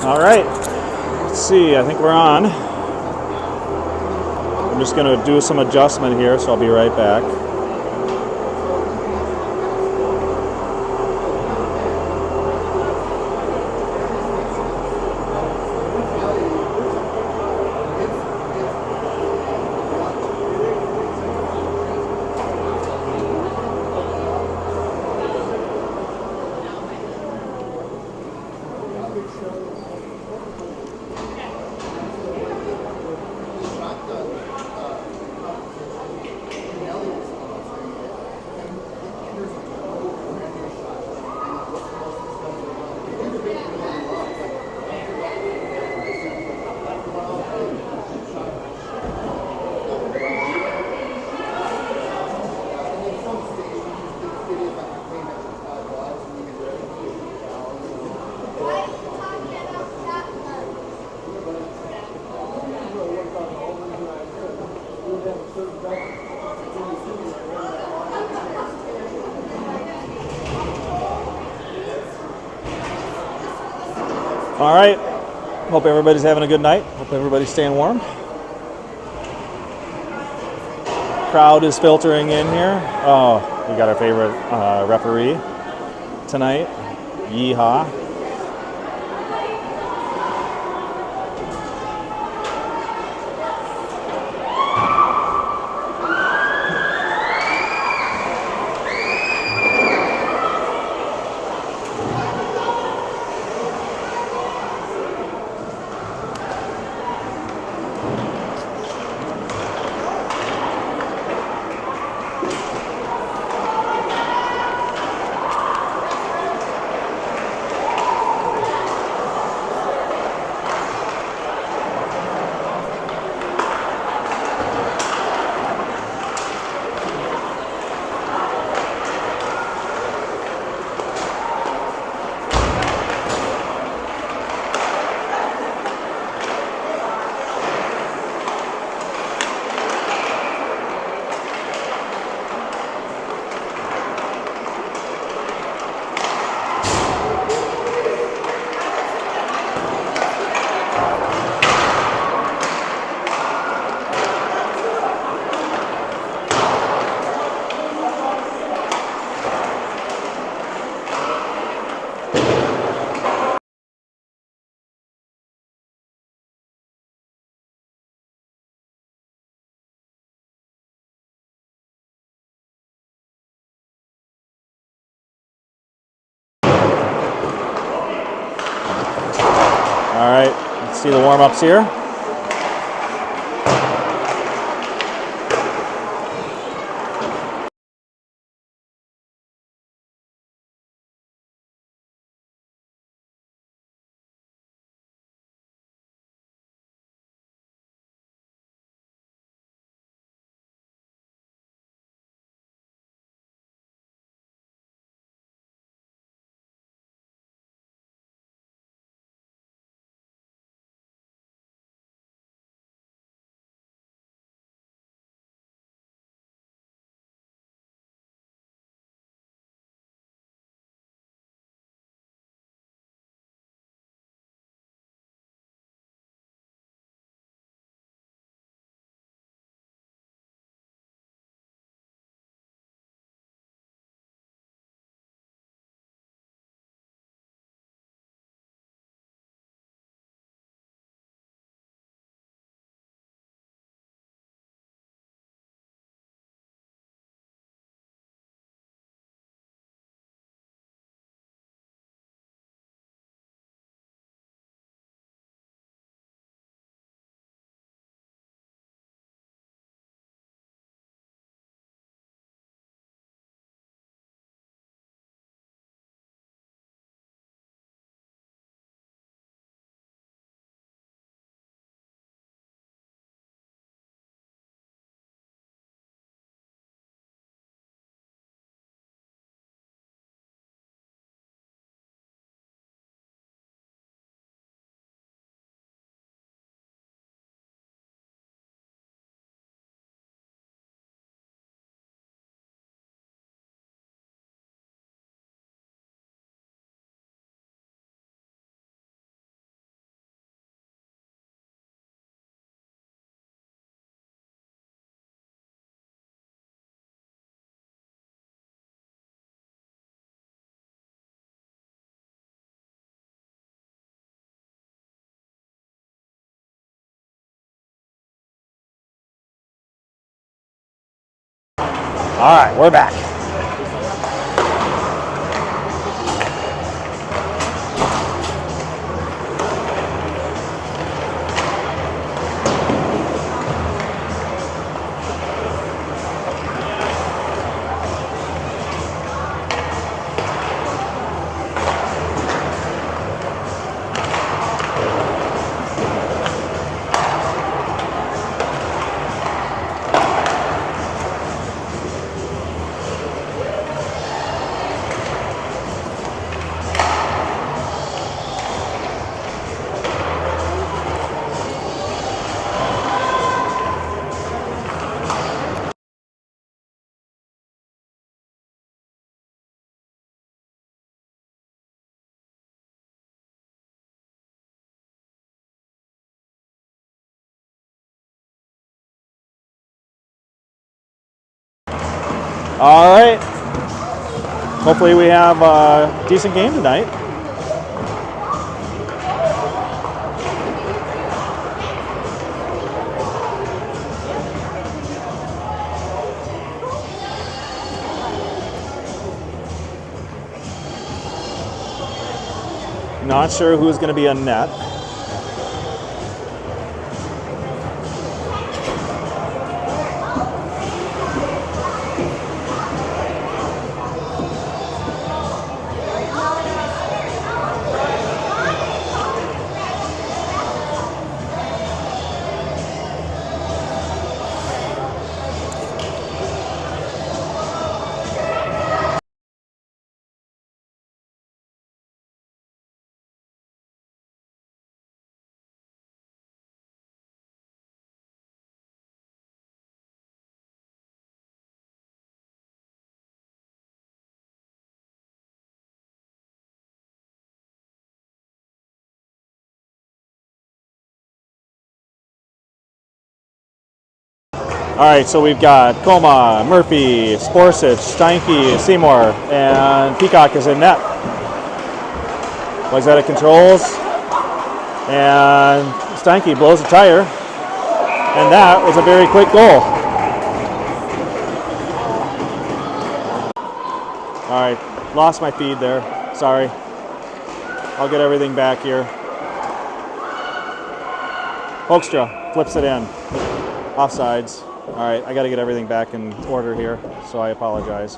All right, let's see, I think we're on. I'm just gonna do some adjustment here, so I'll be right back. All right, hope everybody's having a good night. Hope everybody's staying warm. Crowd is filtering in here. Oh, we got our favorite referee tonight. Yeehaw. All right, let's see the warm-ups here. All right, we're back. All right. Hopefully we have a decent game tonight. Not sure who's going to be on net. All right, so we've got Coma, Murphy, Sporsic, Steinke, Seymour, and Peacock is in net. Wayzata controls, and Steinke blows a tire, and that was a very quick goal. All right, lost my feed there. Sorry. I'll get everything back here. Hoekstra flips it in. Offsides. All right, I got to get everything back in order here, so I apologize.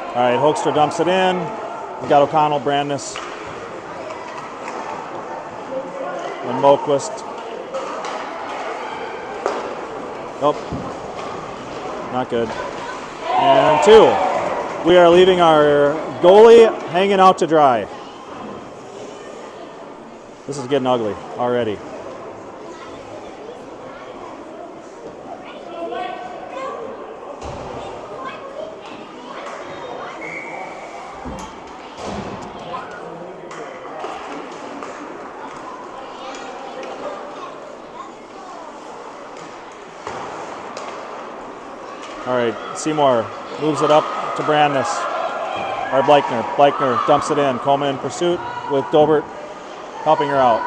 All right, Hoekstra dumps it in. We got O'Connell, Brandness, and Moquist. Nope, not good. And 2. We are leaving our goalie hanging out to dry. This is getting ugly already. All right, Seymour moves it up to Brandness, or Bleichner. Bleichner dumps it in. Coleman in pursuit with Dobert helping her out.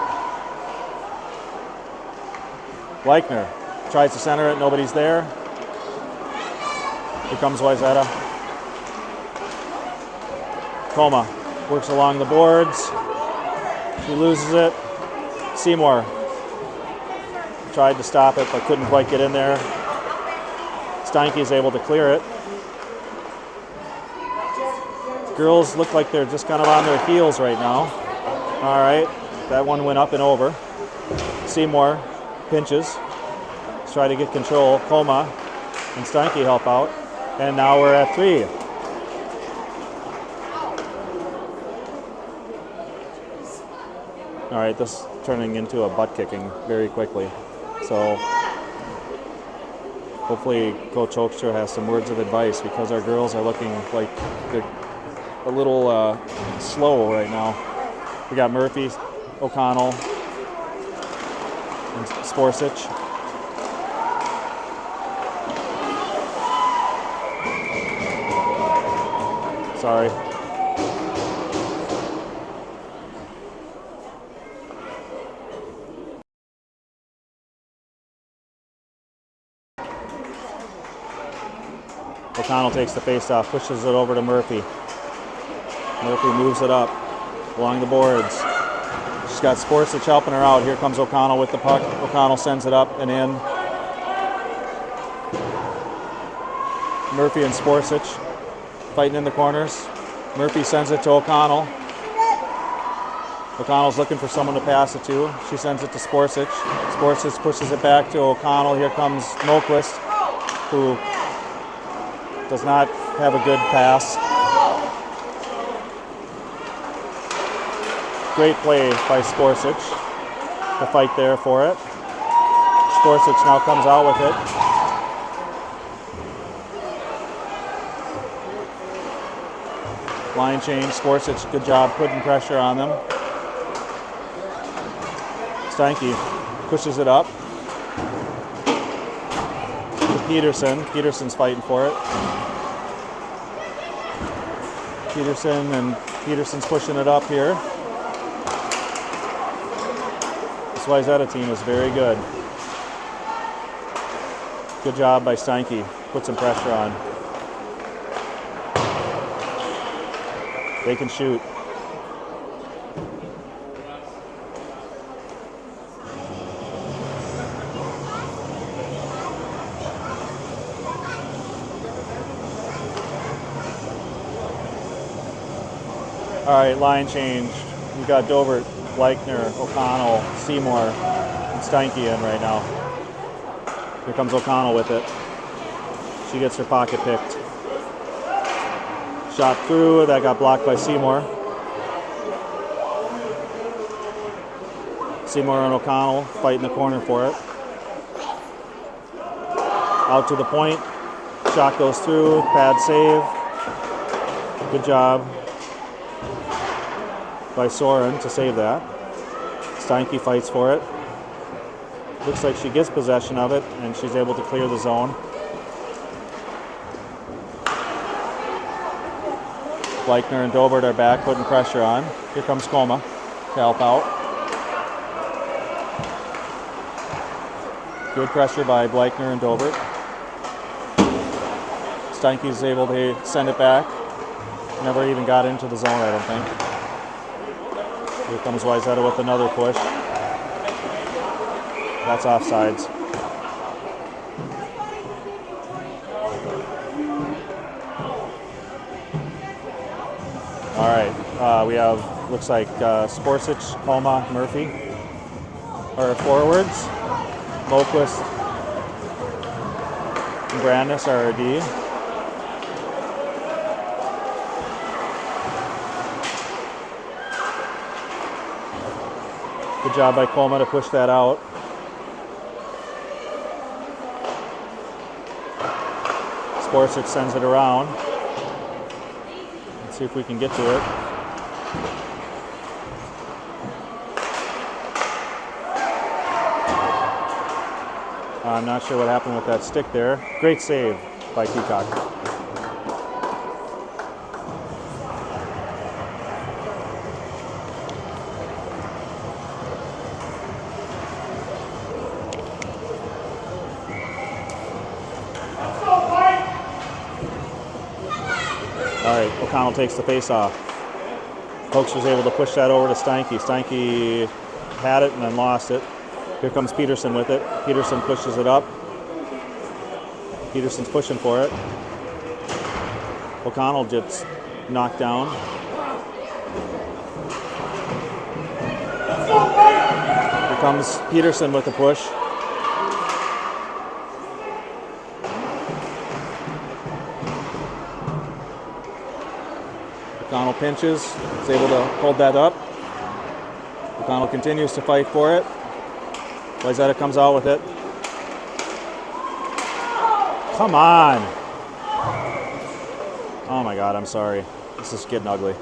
Bleichner tries to center it, nobody's there. Here comes Wayzata. Coma works along the boards. She loses it. Seymour tried to stop it, but couldn't quite get in there. Steinke is able to clear it. Girls look like they're just kind of on their heels right now. All right, that one went up and over. Seymour pinches, try to get control. Coma and Steinke help out, and now we're at 3. All right, this is turning into a butt kicking very quickly. So hopefully Coach Hoekstra has some words of advice, because our girls are looking like they're a little slow right now. We got Murphy, O'Connell, and Sporsic. Sorry. O'Connell takes the face-off, pushes it over to Murphy. Murphy moves it up along the boards. She's got Sportsich helping her out. Here comes O'Connell with the puck. O'Connell sends it up and in. Murphy and Sportsich fighting in the corners. Murphy sends it to O'Connell. O'Connell's looking for someone to pass it to. She sends it to Sportsich. Sportsich pushes it back to O'Connell. Here comes Moquist, who does not have a good pass. Great play by Sportsich to fight there for it. Sportsich now comes out with it. Line change. Sportsich, good job putting pressure on them. Steinke pushes it up to Peterson. Peterson's fighting for it. Peterson's pushing it up here. This Wayzata team is very good. Good job by Steinke. Put some pressure on. They can shoot. All right, line change. We got Dobert, Bleichner, O'Connell, Seymour, and Steinke in right now. Here comes O'Connell with it. She gets her pocket picked. Shot through, that got blocked by Seymour. Seymour and O'Connell fight in the corner for it. Out to the point. Shot goes through, pad save. Good job by Soren to save that. Steinke fights for it. Looks like she gets possession of it and she's able to clear the zone. Bleichner and Dobert are back, putting pressure on. Here comes Koma to help out. Good pressure by Bleichner and Dobert. Steinke is able to send it back. Never even got into the zone, I don't think. Here comes Wayzata with another push. That's offsides. All right, we have, looks like Sportsich, Koma, Murphy are forwards. Moquist and Brandis are our D. Good job by Koma to push that out. Sportsich sends it around. Let's see if we can get to it. I'm not sure what happened with that stick there. Great save by Peacock. All right, O'Connell takes the face off. Oakes was able to push that over to Steinke. Steinke had it and then lost it. Here comes Peterson with it. Peterson pushes it up. Peterson's pushing for it. O'Connell gets knocked down. Here comes Peterson with the push. O'Connell pinches, is able to hold that up. O'Connell continues to fight for it. Wayzata comes out with it. Come on! Oh my God, I'm sorry. This is getting ugly.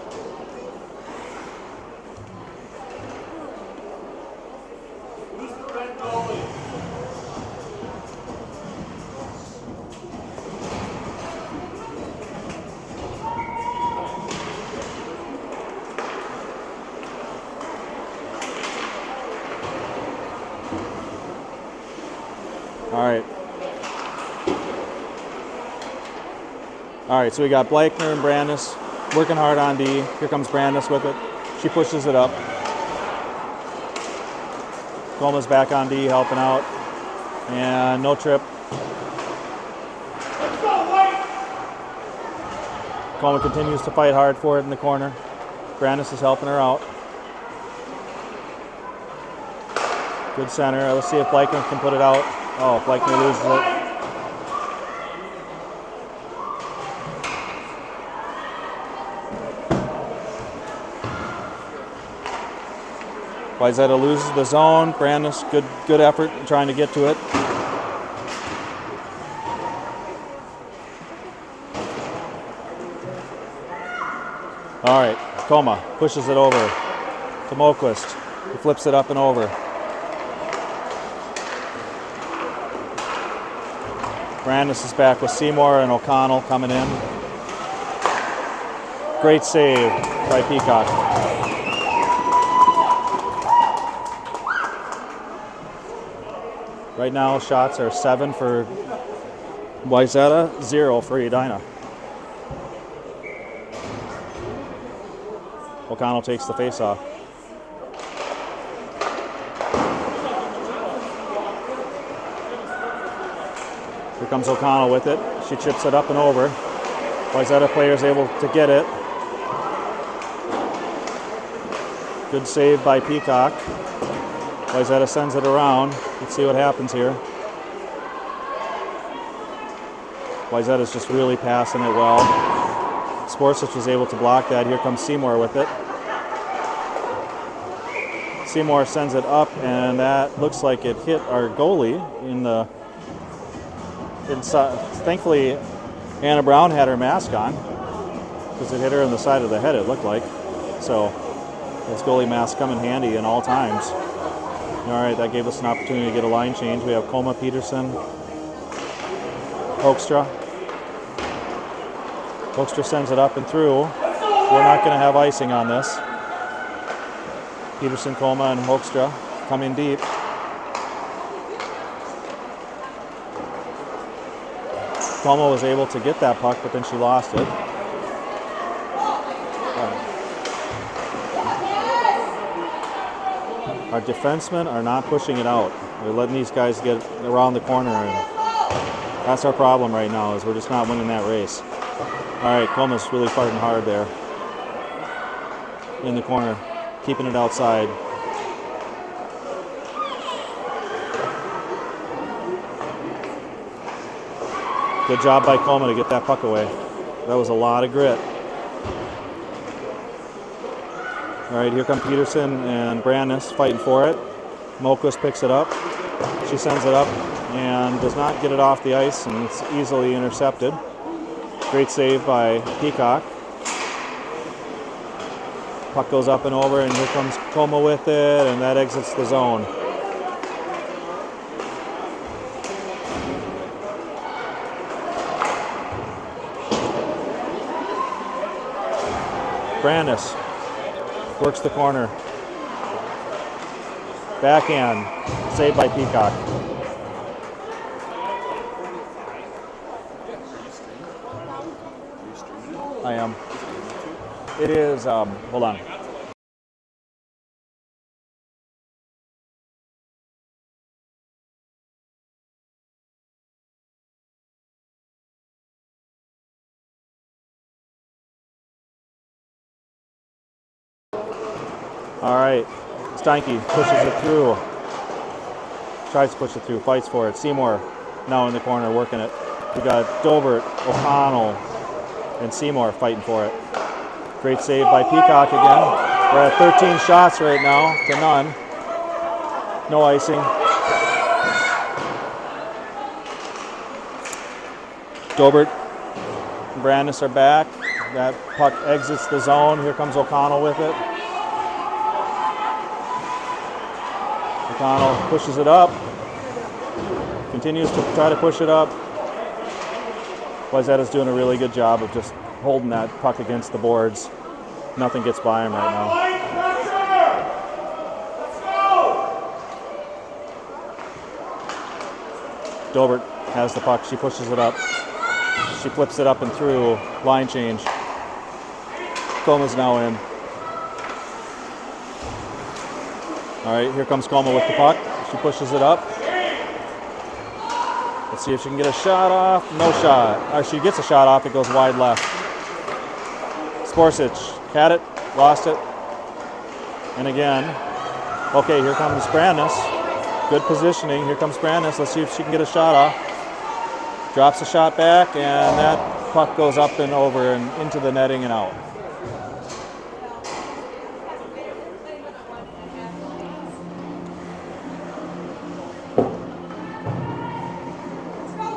All right. All right, so we got Blackner and Brandis working hard on D. Here comes Brandis with it. She pushes it up. Coma's back on D, helping out. And no trip. Coma continues to fight hard for it in the corner. Brandis is helping her out. Good center. Let's see if Blackner can put it out. Oh, Blackner loses it. Wayzata loses the zone. Brandis, good effort in trying to get to it. All right, Coma pushes it over to Moquist. He flips it up and over. Brandis is back with Seymour and O'Connell coming in. Great save by Peacock. Right now, shots are 7 for Wayzata, 0 for Edina. O'Connell takes the face-off. Here comes O'Connell with it. She chips it up and over. Wayzata player is able to get it. Good save by Peacock. Wayzata sends it around. Let's see what happens here. Wayzata's just really passing it well. Sportsich was able to block that. Here comes Seymour with it. Seymour sends it up, and that looks like it hit our goalie in the inside. Thankfully, Anna Brown had her mask on because it hit her in the side of the head, it looked like. So this goalie mask come in handy in all times. All right, that gave us an opportunity to get a line change. We have Coma, Peterson, Hoekstra. Hoekstra sends it up and through. We're not going to have icing on this. Peterson, Coma, and Hoekstra come in deep. Coma was able to get that puck, but then she lost it. Our defensemen are not pushing it out. We're letting these guys get around the corner, and that's our problem right now, is we're just not winning that race. All right, Coma's really fighting hard there in the corner, keeping it outside. Good job by Coma to get that puck away. That was a lot of grit. All right, here come Peterson and Brandis fighting for it. Moquist picks it up. She sends it up and does not get it off the ice, and it's easily intercepted. Great save by Peacock. Puck goes up and over, and here comes Coma with it, and that exits the zone. Brandis works the corner. Backhand, saved by Peacock. I am. It is, hold on. All right, Steinke pushes it through. Tries to push it through, fights for it. Seymour now in the corner working it. We got Dobert, O'Connell, and Seymour fighting for it. Great save by Peacock again. We're at 13 shots right now to none. No icing. Dobert and Brandis are back. That puck exits the zone. Here comes O'Connell with it. O'Connell pushes it up. Continues to try to push it up. Wayzata's doing a really good job of just holding that puck against the boards. Nothing gets by him right now. Dobert has the puck. She pushes it up. She flips it up and through. Line change. Coma's now in. All right, here comes Coma with the puck. She pushes it up. Let's see if she can get a shot off. No shot. She gets a shot off. It goes wide left. Sporsic had it, lost it. And again. Okay, here comes Brandis. Good positioning. Here comes Brandis. Let's see if she can get a shot off. Drops the shot back, and that puck goes up and over and into the netting and out.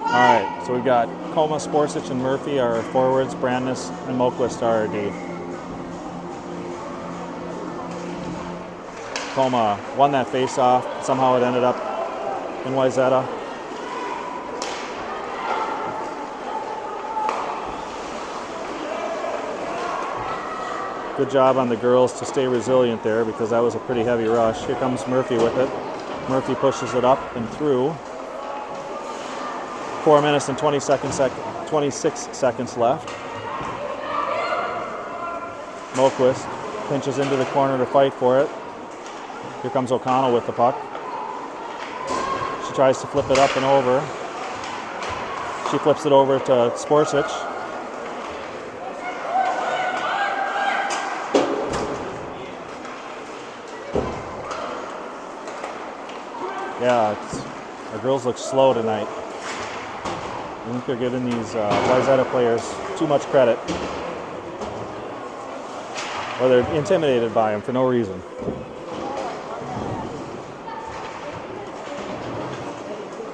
All right, so we've got Coma, Sporsic, and Murphy are forwards. Brandis and Moquist are our D. Coma won that face-off. Somehow it ended up in Wayzata. Good job on the girls to stay resilient there because that was a pretty heavy rush. Here comes Murphy with it. Murphy pushes it up and through. 4 minutes and 26 seconds left. Moquist pinches into the corner to fight for it. Here comes O'Connell with the puck. She tries to flip it up and over. She flips it over to Sporsic. Yeah, our girls look slow tonight. I think they're giving these Wayzata players too much credit. Or they're intimidated by them for no reason.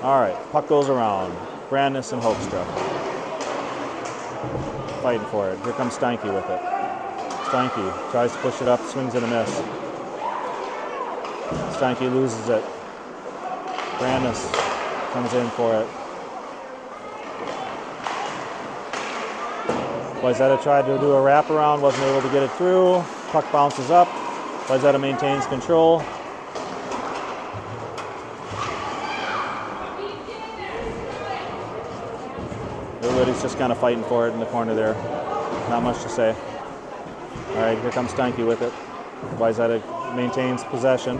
All right, puck goes around. Brandis and Hoekstra fighting for it. Here comes Steinke with it. Steinke tries to push it up, swings and a miss. Steinke loses it. Brandis comes in for it. Wayzata tried to do a wraparound, wasn't able to get it through. Puck bounces up. Wayzata maintains control. Everybody's just kind of fighting for it in the corner there. Not much to say. All right, here comes Steinke with it. Wayzata maintains possession.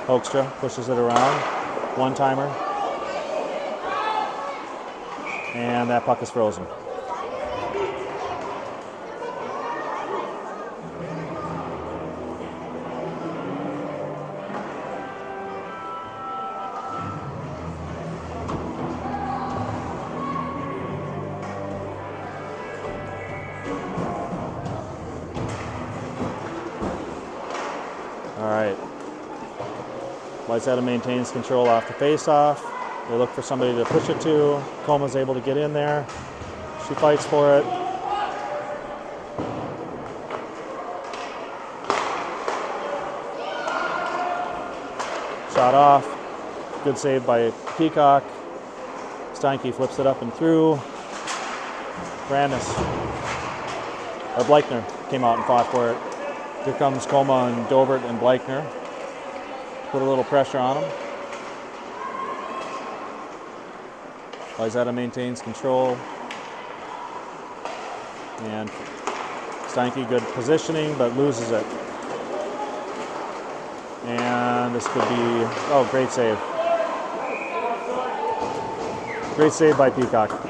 Hoekstra pushes it around. One-timer. And that puck is frozen. All right. Wayzata maintains control off the face-off. They look for somebody to push it to. Coma's able to get in there. She fights for it. Shot off. Good save by Peacock. Steinke flips it up and through. Brandis, or Bleichner, came out and fought for it. Here comes Coma and Dobert and Bleichner. Put a little pressure on them. Wayzata maintains control. And Steinke, good positioning, but loses it. And this could be, oh, great save. Great save by Peacock.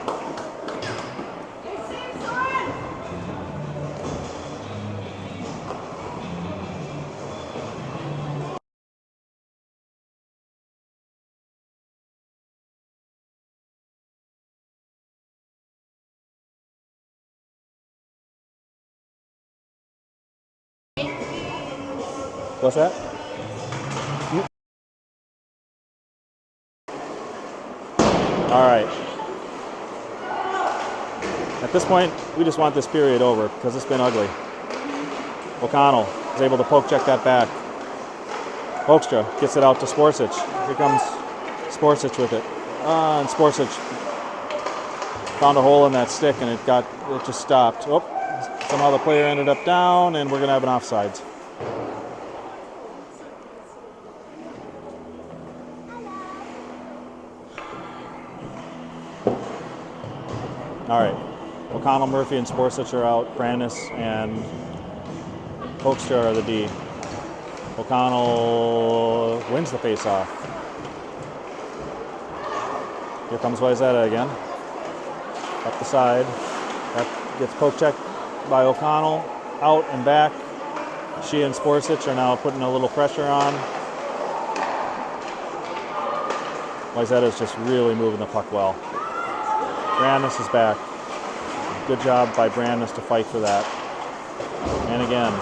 What's that? All right. At this point, we just want this period over because it's been ugly. O'Connell is able to poke check that back. Hoekstra gets it out to Sporsic. Here comes Sporsic with it. And Sporsic found a hole in that stick and it just stopped. Oh, somehow the player ended up down and we're going to have an offsides. All right. O'Connell, Murphy, and Sporsich are out. Brandis and Hoekstra are the D. O'Connell wins the face-off. Here comes Wayzata again. Up the side. That gets poke checked by O'Connell. Out and back. She and Sporsich are now putting a little pressure on. Wayzata is just really moving the puck well. Brandis is back. Good job by Brandis to fight for that. And again,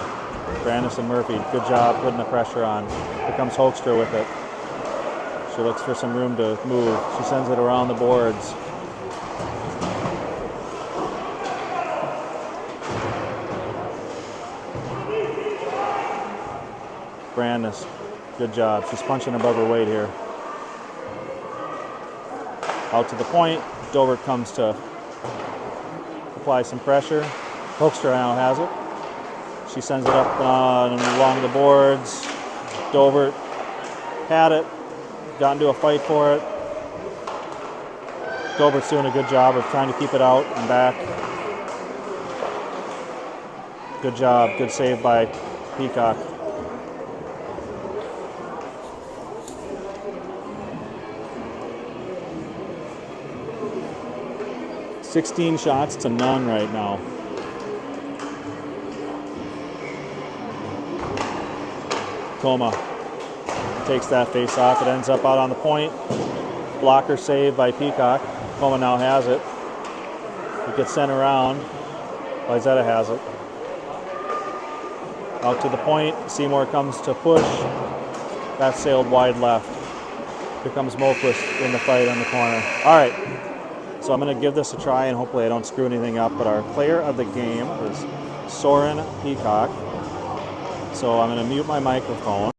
Brandis and Murphy, good job putting the pressure on. Here comes Hoekstra with it. She looks for some room to move. She sends it around the boards. Brandis, good job. She's punching above her weight here. Out to the point. Dobert comes to apply some pressure. Hoekstra now has it. She sends it up along the boards. Dobert had it. Got into a fight for it. Dobert's doing a good job of trying to keep it out and back. Good job. Good save by Peacock. $16 shots to none right now. Coma takes that face off. It ends up out on the point. Blocker save by Peacock. Coma now has it. It gets sent around. Wayzata has it. Out to the point. Seymour comes to push. That sailed wide left. Here comes Moquist in the fight on the corner. All right. So I'm going to give this a try, and hopefully I don't screw anything up, but our player of the game is Soren Peacock. So I'm going to mute my microphone.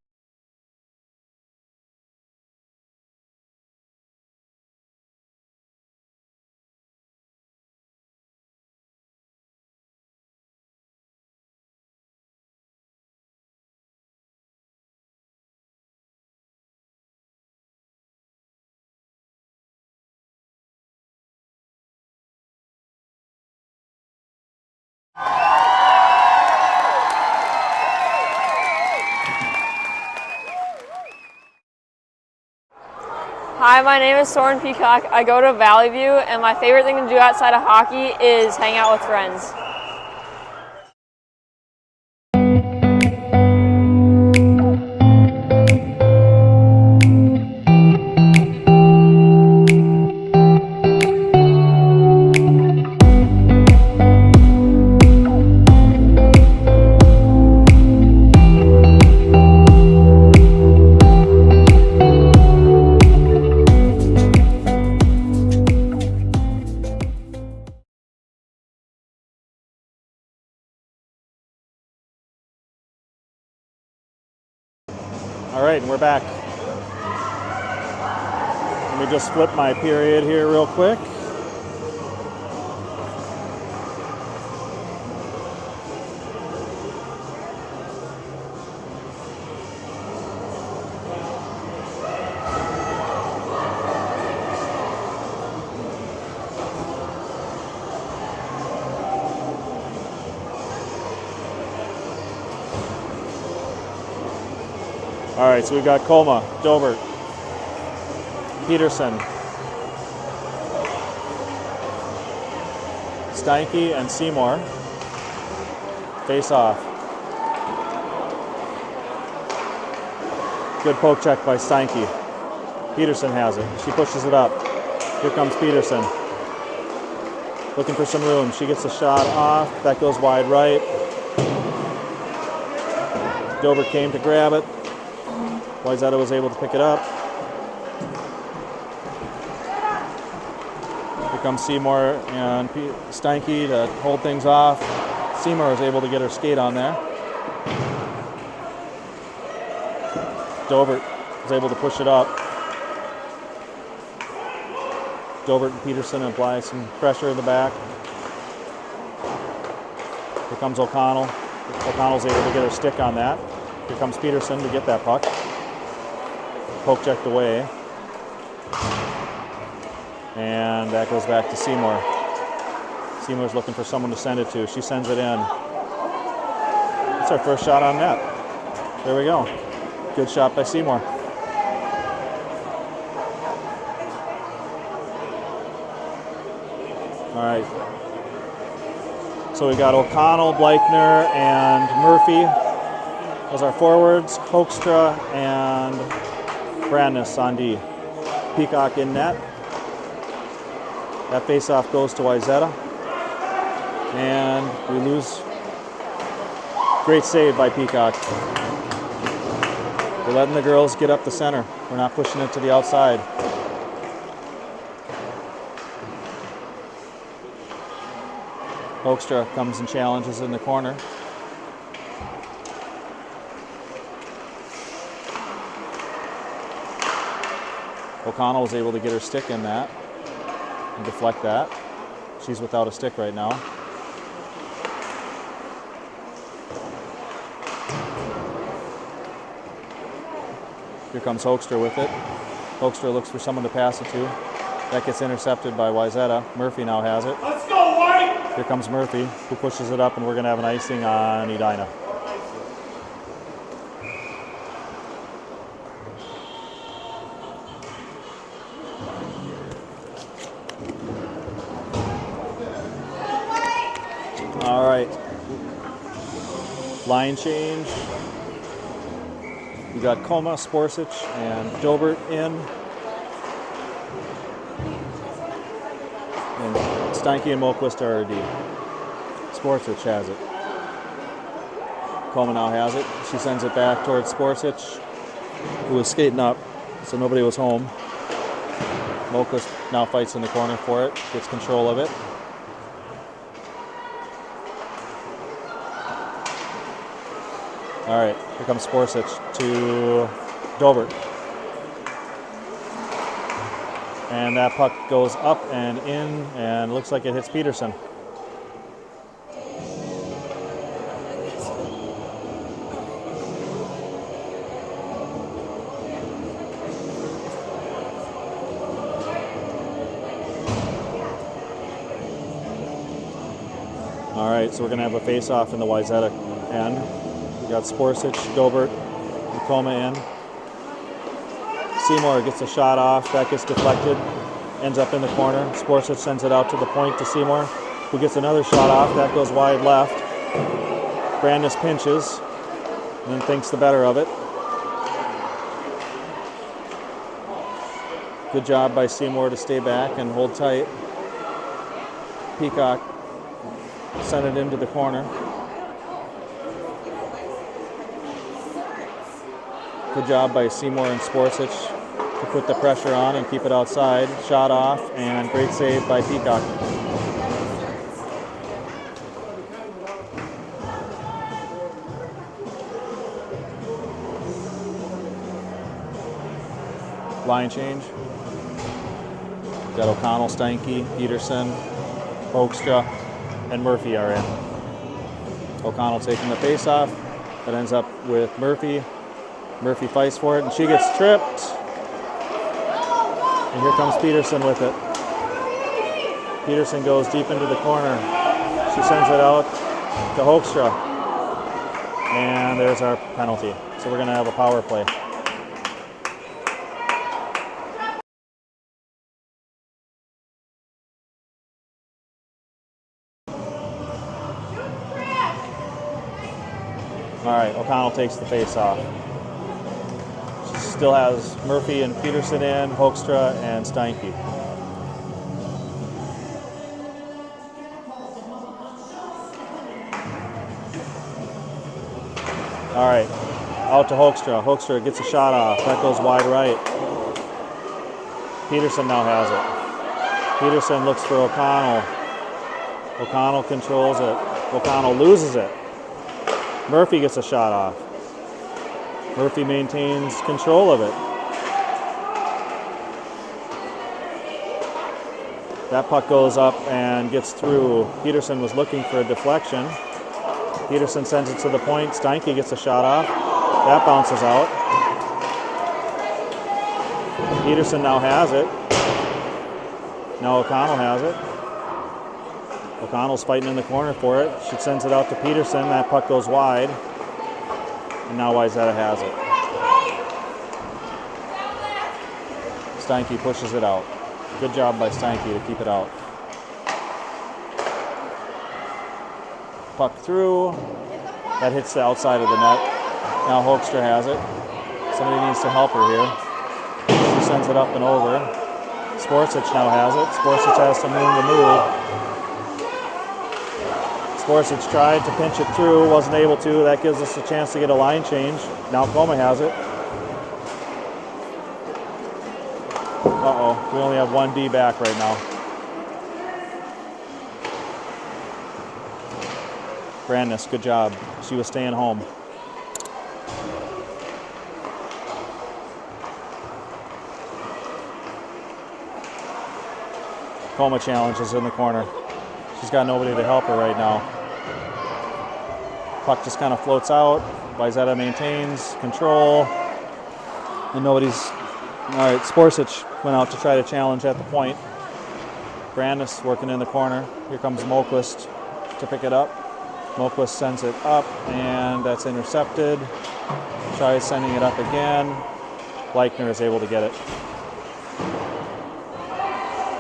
Hi, my name is Soren Peacock. I go to Valley View, and my favorite thing to do outside of hockey is hang out with friends. All right, and we're back. Let me just flip my period here real quick. All right, so we've got Coma, Dobert, Peterson, Steinke, and Seymour. Face off. Good poke check by Steinke. Peterson has it. She pushes it up. Here comes Peterson. Looking for some room. She gets a shot off. That goes wide right. Dobert came to grab it. Wayzata was able to pick it up. Here comes Seymour and Steinke to hold things off. Seymour was able to get her skate on there. Dobert was able to push it up. Dobert and Peterson apply some pressure in the back. Here comes O'Connell. O'Connell's able to get her stick on that. Here comes Peterson to get that puck. Poke checked away. And that goes back to Seymour. Seymour's looking for someone to send it to. She sends it in. That's our first shot on net. There we go. Good shot by Seymour. All right. So we got O'Connell, Bleichner, and Murphy as our forwards. Hoekstra and Brandness on D. Peacock in net. That faceoff goes to Wayzata. And we lose. Great save by Peacock. We're letting the girls get up the center. We're not pushing it to the outside. Hoekstra comes and challenges in the corner. O'Connell was able to get her stick in that and deflect that. She's without a stick right now. Here comes Hoekstra with it. Hoekstra looks for someone to pass it to. That gets intercepted by Wayzata. Murphy now has it. Let's go, White! Here comes Murphy, who pushes it up, and we're going to have an icing on Edina. All right. Line change. We got Koma, Sporsic, and Dobert in. And Steinke and Moquist are RD. Sporsic has it. Koma now has it. She sends it back towards Sporsic, who was skating up, so nobody was home. Moquist now fights in the corner for it, gets control of it. All right, here comes Sporsic to Dobert. And that puck goes up and in, and looks like it hits Peterson. All right, so we're gonna have a face-off in the Wayzata end. We got Sporsic, Dobert, and Koma in. Seymour gets a shot off, that gets deflected, ends up in the corner. Sporsic sends it out to the point to Seymour, who gets another shot off, that goes wide left. Brandness pinches, and then thinks the better of it. Good job by Seymour to stay back and hold tight. Peacock sent it into the corner. Good job by Seymour and Sporsic to put the pressure on and keep it outside. Shot off, and great save by Peacock. Line change. Got O'Connell, Steinke, Peterson, Hoekstra, and Murphy are in. O'Connell taking the face-off. That ends up with Murphy. Murphy fights for it, and she gets tripped. And here comes Peterson with it. Peterson goes deep into the corner. She sends it out to Hoekstra. And there's our penalty. So we're going to have a power play. All right, O'Connell takes the face off. Still has Murphy and Peterson in, Hoekstra and Steinke. All right, out to Hoekstra. Hoekstra gets a shot off. That goes wide right. Peterson now has it. Peterson looks for O'Connell. O'Connell controls it. O'Connell loses it. Murphy gets a shot off. Murphy maintains control of it. That puck goes up and gets through. Peterson was looking for a deflection. Peterson sends it to the point. Steinke gets a shot off. That bounces out. Peterson now has it. Now O'Connell has it. O'Connell's fighting in the corner for it. She sends it out to Peterson. That puck goes wide. And now Wayzata has it. Steinke pushes it out. Good job by Steinke to keep it out. Puck through. That hits the outside of the net. Now Hoekstra has it. Somebody needs to help her here. She sends it up and over. Sporsic now has it. Sporsic has to move the move. Sporsic tried to pinch it through, wasn't able to. That gives us a chance to get a line change. Now Coma has it. Uh-oh, we only have one D back right now. Brandness, good job. She was staying home. Coma challenges in the corner. She's got nobody to help her right now. Puck just kind of floats out. Wayzata maintains control. And nobody's... All right, Sporsic went out to try to challenge at the point. Brandness working in the corner. Here comes Moquist to pick it up. Moquist sends it up, and that's intercepted. Tries sending it up again. Bleichner is able to get it.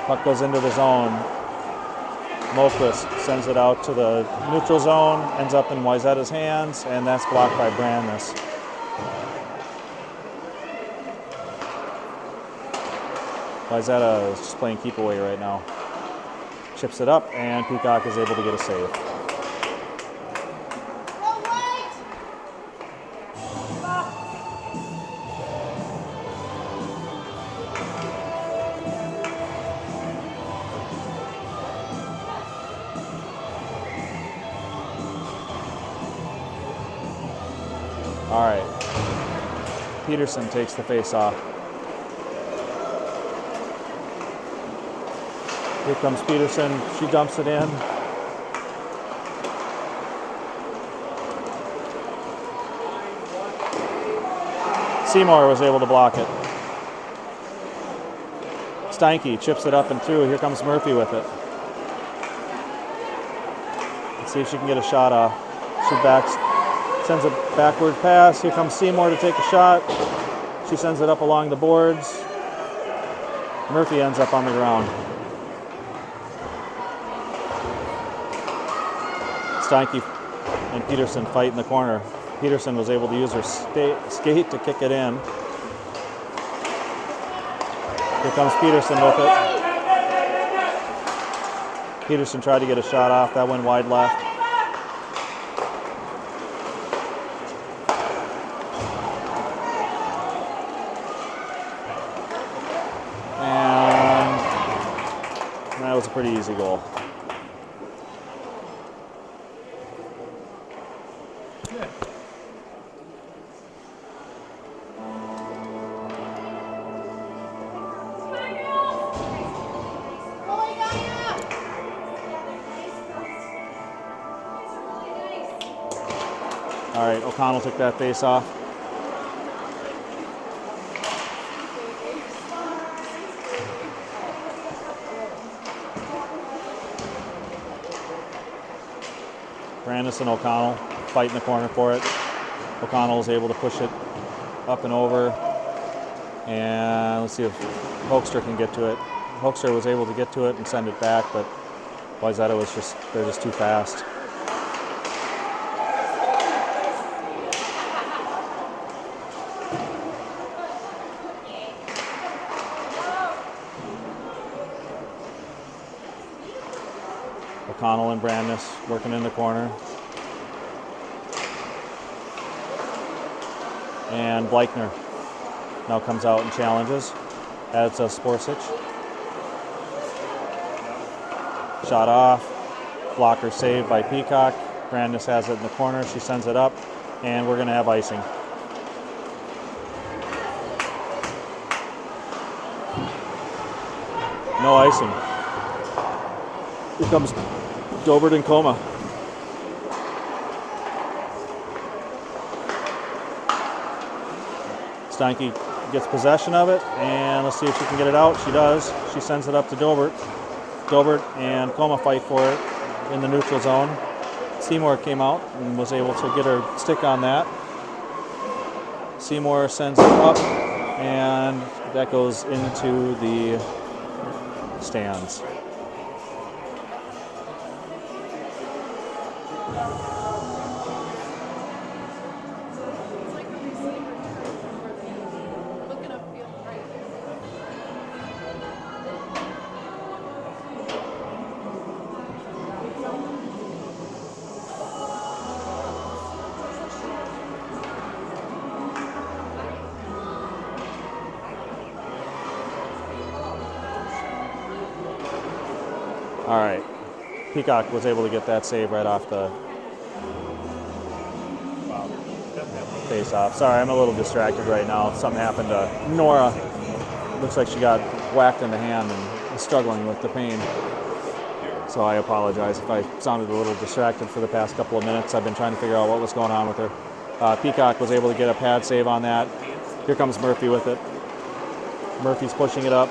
Puck goes into the zone. Moquist sends it out to the neutral zone, ends up in Wayzata's hands, and that's blocked by Brandness. Wayzata is just playing keep away right now. Chips it up, and Peacock is able to get a save. All right. Peterson takes the face off. Here comes Peterson. She dumps it in. Seymour was able to block it. Steinke chips it up and through. Here comes Murphy with it. Let's see if she can get a shot off. She sends a backward pass. Here comes Seymour to take a shot. She sends it up along the boards. Murphy ends up on the ground. Steinke and Peterson fight in the corner. Peterson was able to use her skate to kick it in. Here comes Peterson with it. Peterson tried to get a shot off. That went wide left. And that was a pretty easy goal. All right, O'Connell took that face off. Brandness and O'Connell fight in the corner for it. O'Connell is able to push it up and over. And let's see if Hoekstra can get to it. Hoekstra was able to get to it and send it back, but Wayzata was they're just too fast. O'Connell and Brandness working in the corner. And Bleichner now comes out and challenges. Adds a Sporsic. Shot off. Blocker saved by Peacock. Brandness has it in the corner. She sends it up, and we're going to have icing. No icing. Here comes Dobert and Coma. Steinke gets possession of it, and let's see if she can get it out. She does. She sends it up to Dobert. Dobert and Coma fight for it. in the neutral zone. Seymour came out and was able to get her stick on that. Seymour sends it up, and that goes into the stands. All right, Peacock was able to get that save right off the face off. Sorry, I'm a little distracted right now. Something happened to Nora. Looks like she got whacked in the hand and is struggling with the pain. So I apologize if I sounded a little distracted for the past couple of minutes. I've been trying to figure out what was going on with her. Peacock was able to get a pad save on that. Here comes Murphy with it. Murphy's pushing it up.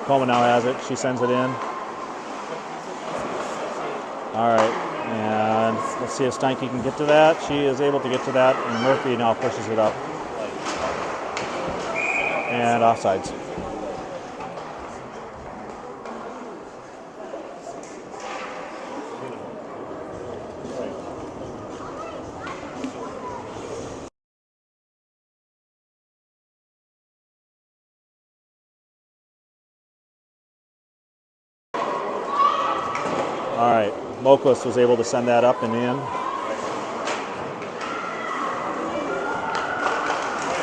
Coleman now has it. She sends it in. All right, and let's see if Steinke can get to that. She is able to get to that, and Murphy now pushes it up. And offsides. All right, Moquist was able to send that up and in.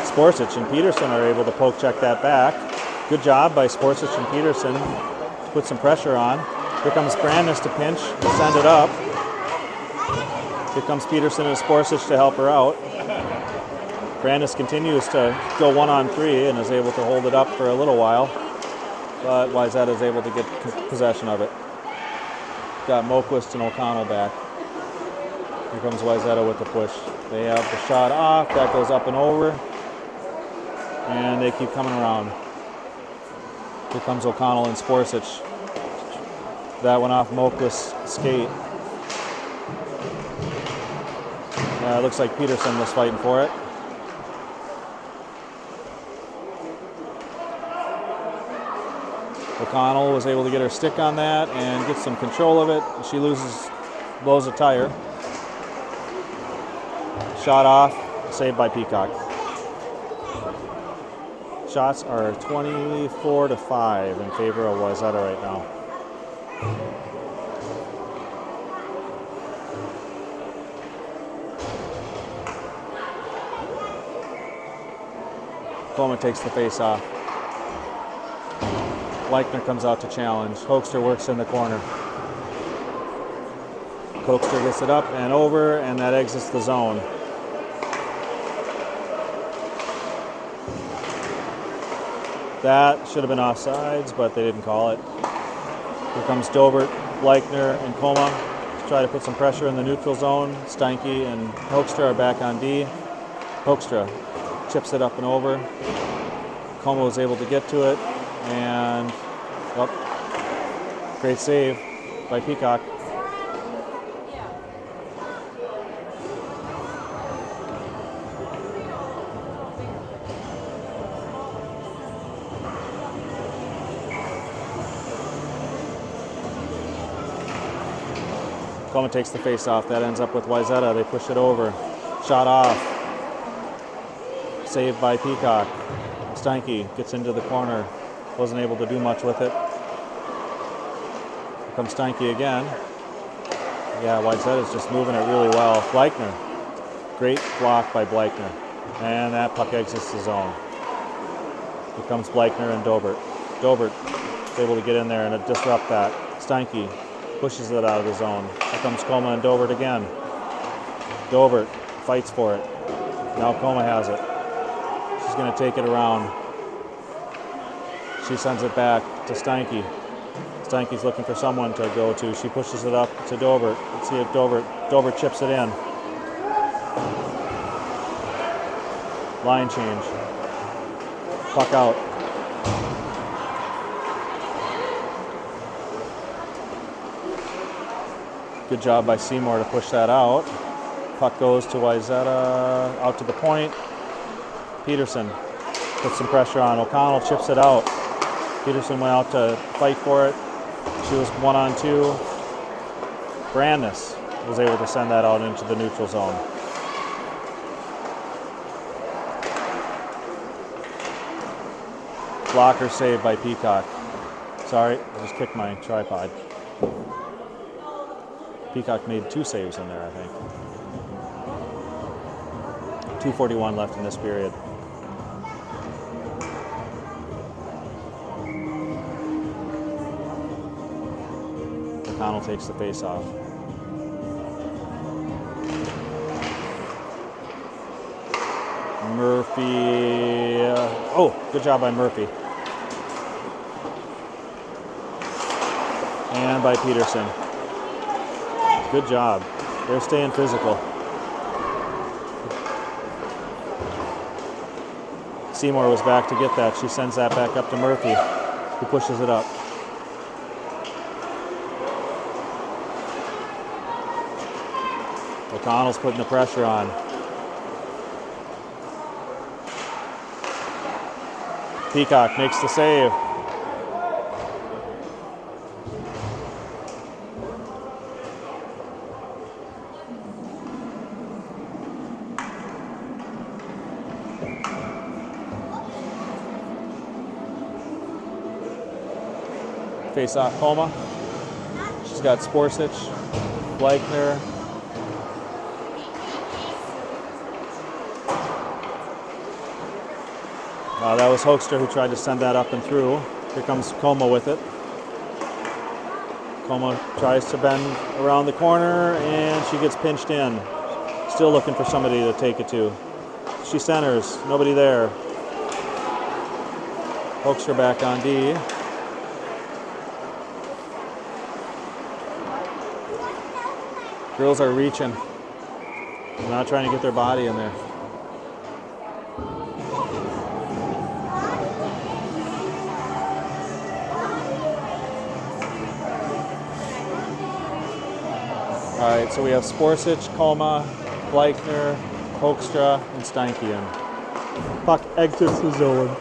Sporsic and Peterson are able to poke check that back. Good job by Sporsic and Peterson to put some pressure on. Here comes Brandis to pinch, to send it up. Here comes Peterson and Sporsic to help her out. Brandis continues to go 1-on-3 and is able to hold it up for a little while, but Wayzata is able to get possession of it. Got Moquist and O'Connell back. Here comes Wayzata with the push. They have the shot off. That goes up and over. And they keep coming around. Here comes O'Connell and Sporsic. That went off Moquist's skate. Yeah, it looks like Peterson was fighting for it. O'Connell was able to get her stick on that and get some control of it. She blows a tire. Shot off, saved by Peacock. Shots are 24-5 in favor of Wayzata right now. Coleman takes the face off. Leichner comes out to challenge. Hoekstra works in the corner. Hoekstra gets it up and over, and that exits the zone. That should have been offsides, but they didn't call it. Here comes Dobert, Leichner, and Coma to try to put some pressure in the neutral zone. Steinke and Hoekstra are back on D. Hoekstra chips it up and over. Coma was able to get to it, and great save by Peacock. Coleman takes the face off. That ends up with Wayzata. They push it over. Shot off. Saved by Peacock. Steinke gets into the corner. Wasn't able to do much with it. Here comes Steinke again. Yeah, Wayzata is just moving it really well. Bleichner. Great block by Bleichner. And that puck exits the zone. Here comes Bleichner and Dobert. Dobert is able to get in there and disrupt that. Steinke pushes it out of the zone. Here comes Coma and Dobert again. Dobert fights for it. Now Coma has it. She's going to take it around. She sends it back to Steinke. Steinke's looking for someone to go to. She pushes it up to Dobert. Let's see if Dobert chips it in. Line change. Puck out. Good job by Seymour to push that out. Puck goes to Wayzata, out to the point. Peterson puts some pressure on. O'Connell chips it out. Peterson went out to fight for it. She was 1-on-2. Brandness was able to send that out into the neutral zone. Blocker saved by Peacock. Sorry, I just kicked my tripod. Peacock made 2 saves in there, I think. 2:41 left in this period. O'Connell takes the face off. Murphy. Oh, good job by Murphy. And by Peterson. Good job. They're staying physical. Seymour was back to get that. She sends that back up to Murphy, who pushes it up. O'Connell's putting the pressure on. Peacock makes the save. Face off Coma. She's got Sporsic, Bleichner. That was Hoekstra who tried to send that up and through. Here comes Coma with it. Coma tries to bend around the corner and she gets pinched in. Still looking for somebody to take it to. She centers, nobody there. Hoekstra back on D. Girls are reaching. They're not trying to get their body in there. All right, so we have Sporsic, Coma, Bleichner, Hoekstra, and Steinke. Puck exits the zone.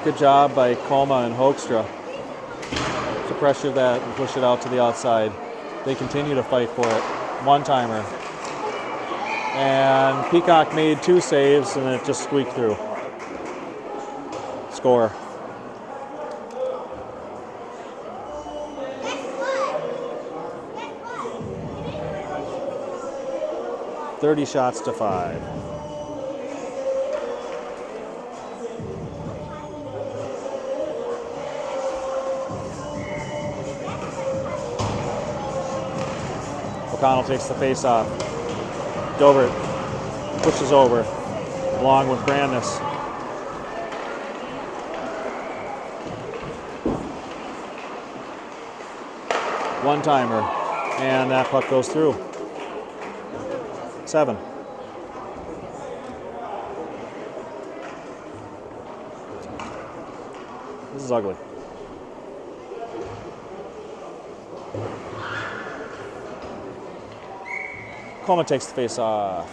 Good job by Coma and Hoekstra to pressure that and push it out to the outside. They continue to fight for it. One-timer. And Peacock made 2 saves and it just squeaked through. Score. $30 shots to 5. O'Connell takes the face off. Dobert pushes over, along with Brandness. One-timer, and that puck goes through. 7. This is ugly. Coma takes the face off.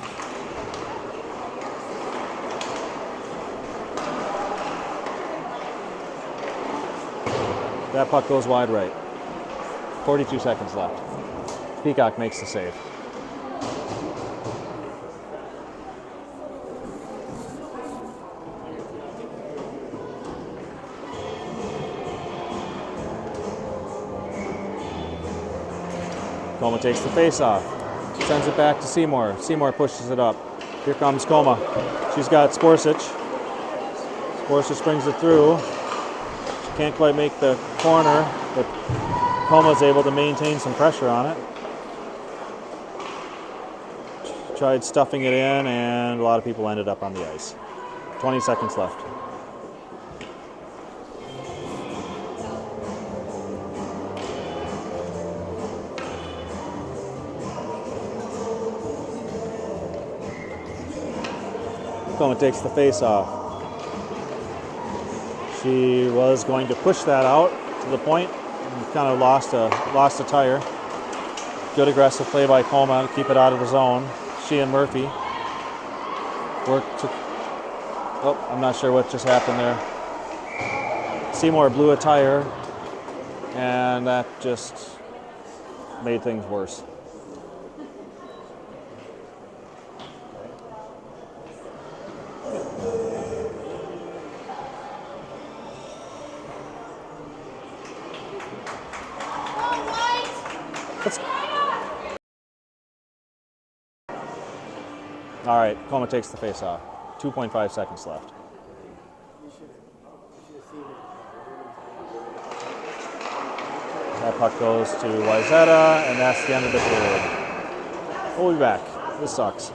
That puck goes wide right. 42 seconds left. Peacock makes the save. Coma takes the face off. Sends it back to Seymour. Seymour pushes it up. Here comes Coma. She's got Sporsic. Sporsic brings it through. She can't quite make the corner, but Coma's able to maintain some pressure on it. Tried stuffing it in, and a lot of people ended up on the ice. 20 seconds left. Koma takes the face off. She was going to push that out to the point and kind of lost a tire. Good aggressive play by Koma to keep it out of the zone. She and Murphy work to... Oh, I'm not sure what just happened there. Seymour blew a tire, and that just made things worse. All right, Koma takes the face off. 2.5 seconds left. That puck goes to Wayzata, and that's the end of the period. We'll be back. This sucks.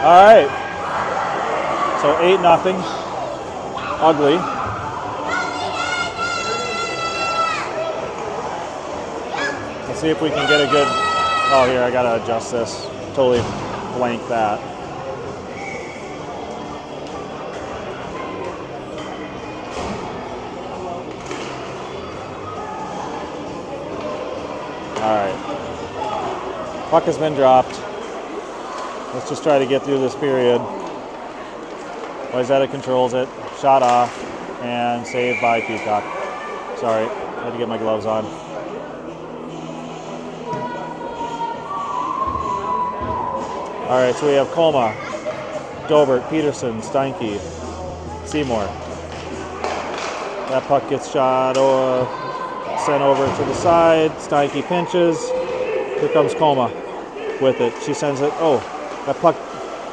All right. So 8-0. Ugly. Let's see if we can get a good. Oh, here, I gotta adjust this. Totally blank that. All right. Puck has been dropped. Let's just try to get through this period. Wayzata controls it. Shot off. And saved by Peacock. Sorry, I had to get my gloves on. All right, so we have Colma, Dobert, Peterson, Steinke, Seymour. That puck gets shot or sent over to the side. Steinke pinches. Here comes Colma with it. She sends it. Oh, that puck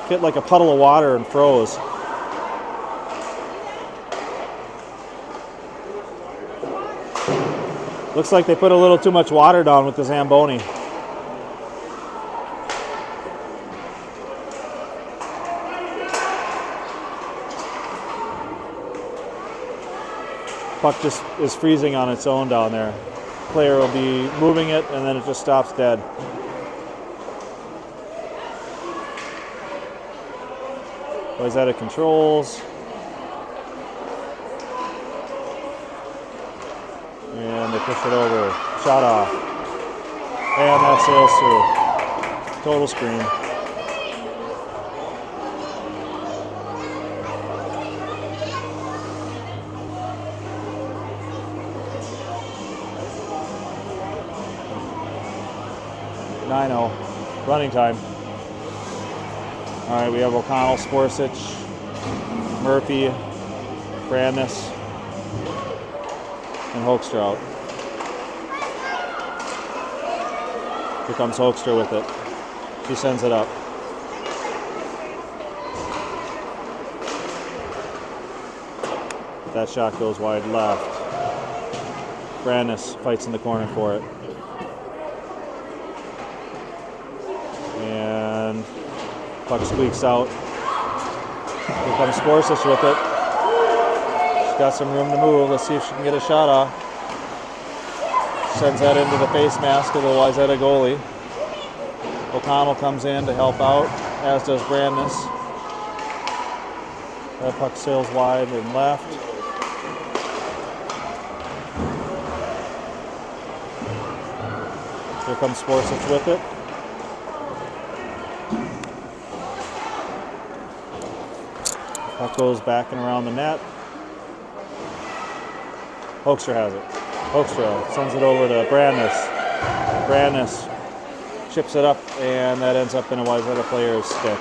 hit like a puddle of water and froze. Looks like they put a little too much water down with the Zamboni. Puck just is freezing on its own down there. Player will be moving it and then it just stops dead. Wayzata controls. And they push it over. Shot off. And that sails through. Total screen. Running time. All right, we have O'Connell, Sporsic, Murphy, Brandness, and Hoekstra out. Here comes Hoekstra with it. She sends it up. That shot goes wide left. Brandness fights in the corner for it. And puck squeaks out. Here comes Sporsic with it. She's got some room to move. Let's see if she can get a shot off. Sends that into the face mask of the Wayzata goalie. O'Connell comes in to help out, as does Brandness. That puck sails wide and left. Here comes Sporsic with it. Puck goes back and around the net. Hoekstra has it. Hoekstra sends it over to Brandness. Brandness chips it up, and that ends up in a Wayzata player's stick.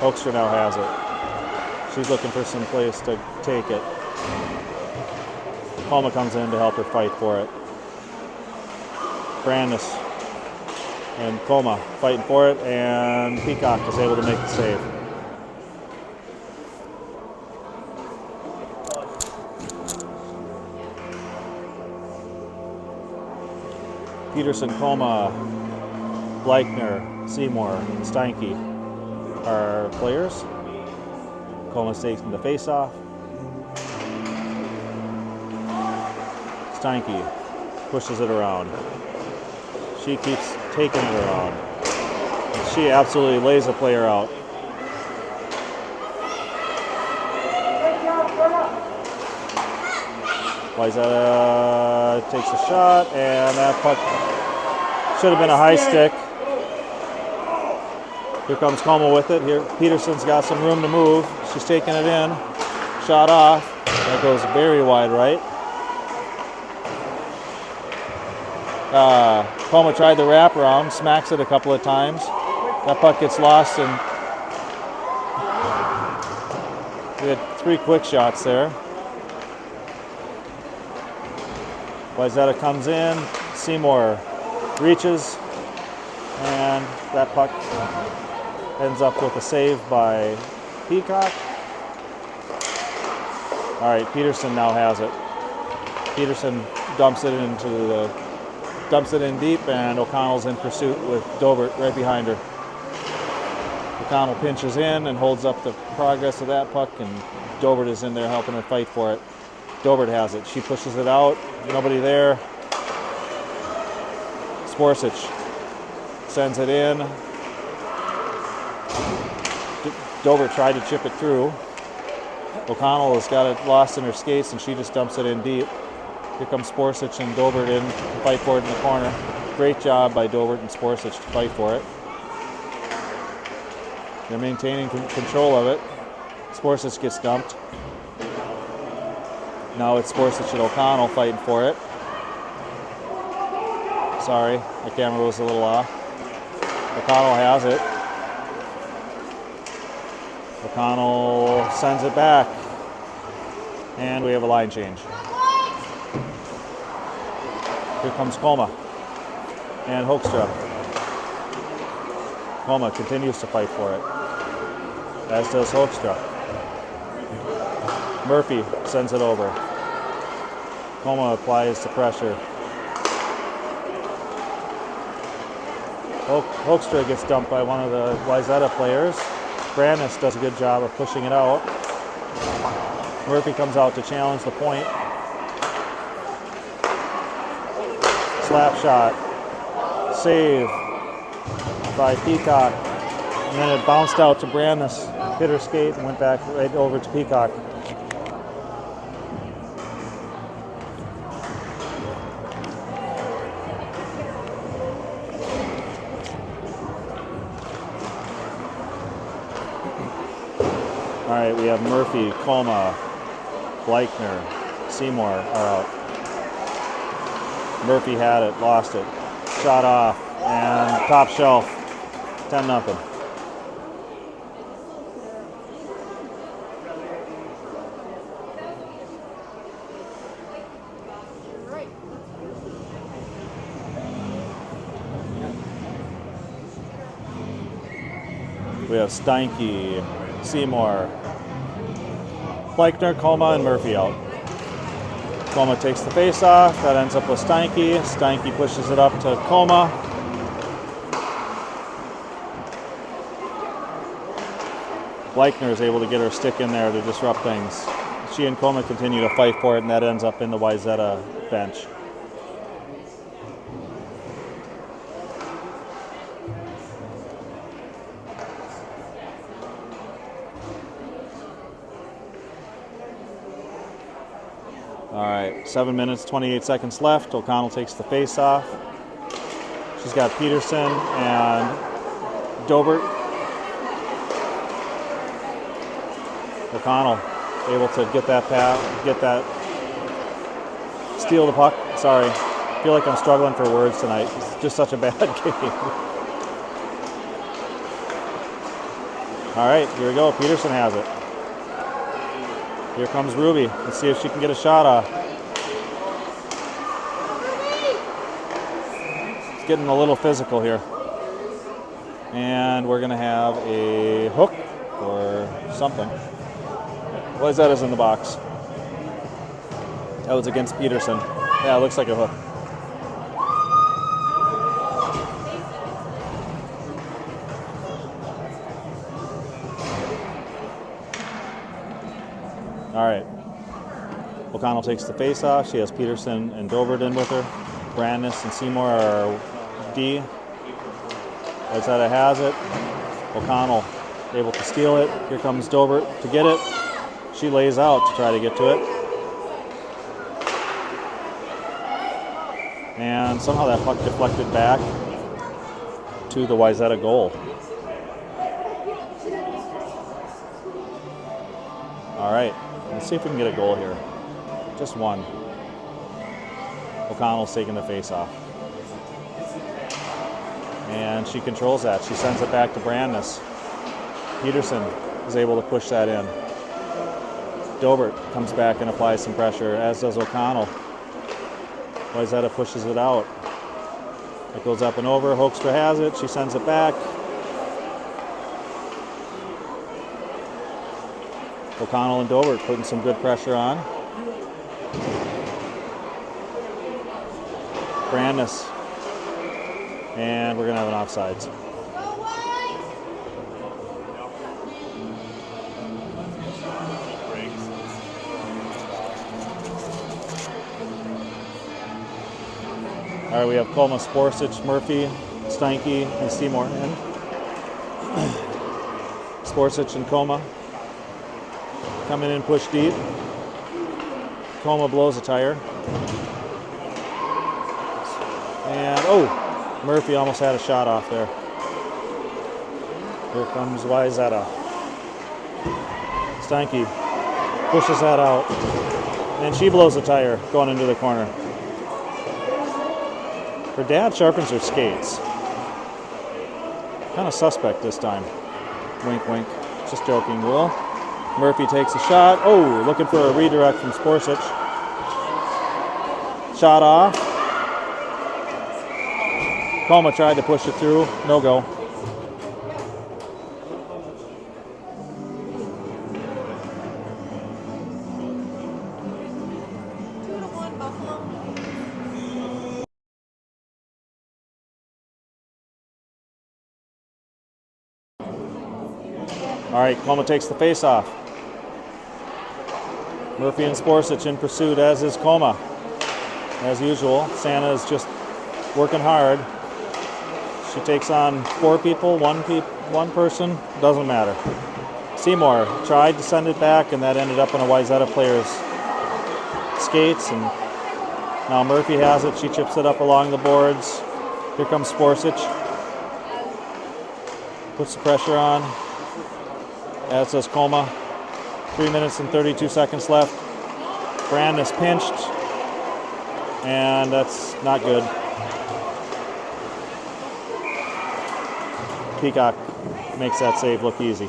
Hoekstra now has it. She's looking for some place to take it. Colma comes in to help her fight for it. Brandness and Colma fighting for it, and Peacock is able to make the save. Peterson, Colma, Bleichner, Seymour, and Steinke are players. Colma's taking the face-off. Steinke pushes it around. She keeps taking it around. And she absolutely lays a player out. Wayzata takes a shot, and that puck should have been a high stick. Here comes Colma with it. Here, Peterson's got some room to move. She's taking it in. Shot off. That goes very wide right. Colma tried the wraparound, smacks it a couple of times. That puck gets lost, and we had 3 quick shots there. Wayzata comes in, Seymour reaches, and that puck ends up with a save by Peacock. All right, Peterson now has it. Peterson dumps it into the dumps it in deep, and O'Connell's in pursuit with Dobert right behind her. O'Connell pinches in and holds up the progress of that puck, and Dobert is in there helping her fight for it. Dobert has it. She pushes it out. Nobody there. Sporsic sends it in. Dobert tried to chip it through. O'Connell has got it lost in her skates, and she just dumps it in deep. Here comes Sporsic and Dobert in to fight for it in the corner. Great job by Dobert and Sporsic to fight for it. They're maintaining control of it. Sporsic gets dumped. Now it's Sporsic and O'Connell fighting for it. Sorry, the camera was a little off. O'Connell has it. O'Connell sends it back. And we have a line change. Here comes Koma and Hoekstra. Koma continues to fight for it, as does Hoekstra. Murphy sends it over. Koma applies the pressure. Hoekstra gets dumped by one of the Wayzata players. Brandis does a good job of pushing it out. Murphy comes out to challenge the point. Slap shot. Save by Peacock. And then it bounced out to Brandis. Hit her skate and went back right over to Peacock. All right, we have Murphy, Koma, Bleichner, Seymour are out. Murphy had it, lost it, shot off, and top shelf, 10-0. We have Steinke, Seymour, Bleichner, Koma, and Murphy out. Koma takes the face off. That ends up with Steinke. Steinke pushes it up to Koma. Bleichner is able to get her stick in there to disrupt things. She and Koma continue to fight for it, and that ends up in the Wayzata bench. All right, 7 minutes, 28 seconds left. O'Connell takes the face off. She's got Peterson and Dobert. O'Connell able to get that pass, steal the puck. Sorry, I feel like I'm struggling for words tonight. It's just such a bad game. All right, here we go. Peterson has it. Here comes Ruby. Let's see if she can get a shot off. It's getting a little physical here. And we're going to have a hook or something. Wayzata's in the box. That was against Peterson. Yeah, it looks like a hook. All right. O'Connell takes the face off. She has Peterson and Dobert in with her. Brandis and Seymour are D. Wayzata has it. O'Connell able to steal it. Here comes Dobert to get it. She lays out to try to get to it. And somehow that puck deflected back to the Wayzata goal. All right. Let's see if we can get a goal here. Just one. O'Connell's taking the face off. And she controls that. She sends it back to Brandis. Peterson is able to push that in. Dobert comes back and applies some pressure, as does O'Connell. Wayzata pushes it out. It goes up and over. Hoekstra has it. She sends it back. O'Connell and Dobert putting some good pressure on. Brandis And we're going to have an offsides. All right, we have Colma, Sporsic, Murphy, Steinke, and Seymour in. Sporsic and Colma coming in, push deep. Colma blows a tire. And, oh, Murphy almost had a shot off there. Here comes Wayzata. Steinke pushes that out. And she blows a tire going into the corner. Her dad sharpens her skates. Kind of suspect this time. Wink, wink. Just joking, Will. Murphy takes a shot. Oh, looking for a redirect from Sporsic. Shot off. Colma tried to push it through. No go. All right, Colma takes the face off. Murphy and Sporsic in pursuit, as is Colma. As usual, Santa is just working hard. She takes on 4 people, one person, doesn't matter. Seymour tried to send it back, and that ended up in a Wayzata player's skates. And now Murphy has it. She chips it up along the boards. Here comes Sporsic. Puts the pressure on. As does Colma. 3 minutes and 32 seconds left. Brandis pinched, and that's not good. Peacock makes that save look easy.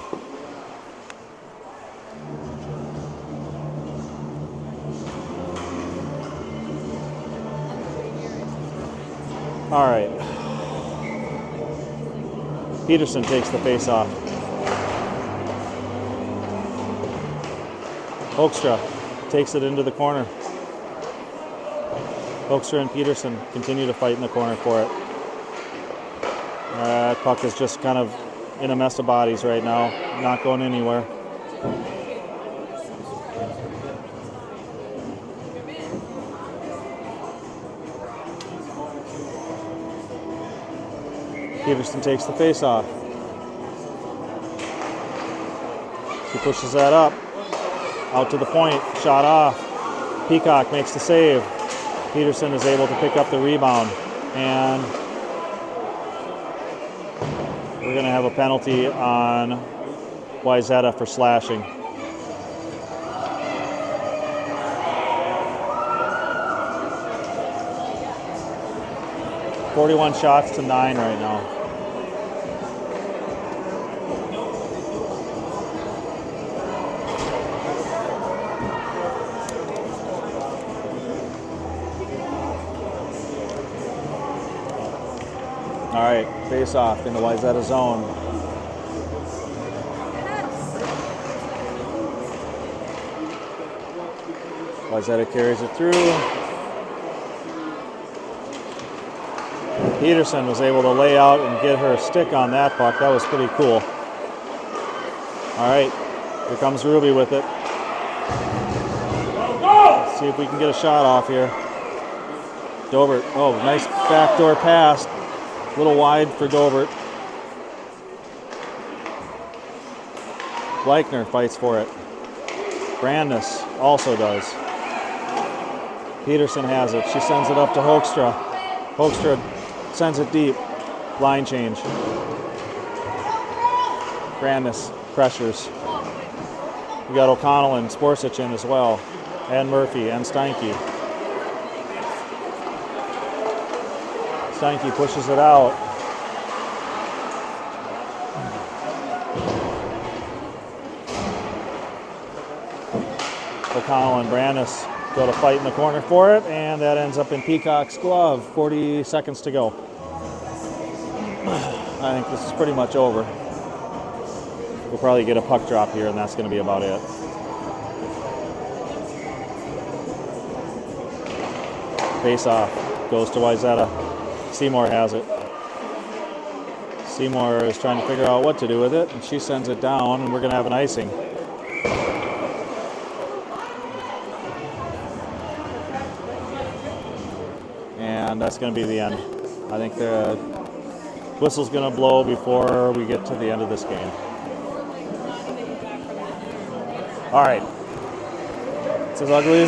All right. Peterson takes the face off. Hoekstra takes it into the corner. Hoekstra and Peterson continue to fight in the corner for it. That puck is just kind of in a mess of bodies right now, not going anywhere. Peterson takes the face off. She pushes that up. Out to the point, shot off. Peacock makes the save. Peterson is able to pick up the rebound. And we're going to have a penalty on Wayzata for slashing. .41 shots to 9 right now. All right, face off in the Wayzata zone. Wayzata carries it through. Peterson was able to lay out and get her stick on that puck. That was pretty cool. All right, here comes Ruby with it. Let's see if we can get a shot off here. Dobert, oh, nice backdoor pass. A little wide for Dobert. Bleichner fights for it. Brandis also does. Peterson has it. She sends it up to Hoekstra. Hoekstra sends it deep. Line change. Brandis pressures. We got O'Connell and Sporsic in as well. And Murphy and Steinke. Steinke pushes it out. O'Connell and Brandis go to fight in the corner for it, and that ends up in Peacock's glove. 40 seconds to go. I think this is pretty much over. We'll probably get a puck drop here, and that's going to be about it. Face off goes to Wayzata. Seymour has it. Seymour is trying to figure out what to do with it, and she sends it down, and we're going to have an icing. And that's going to be the end. I think the whistle's going to blow before we get to the end of this game. It's as ugly as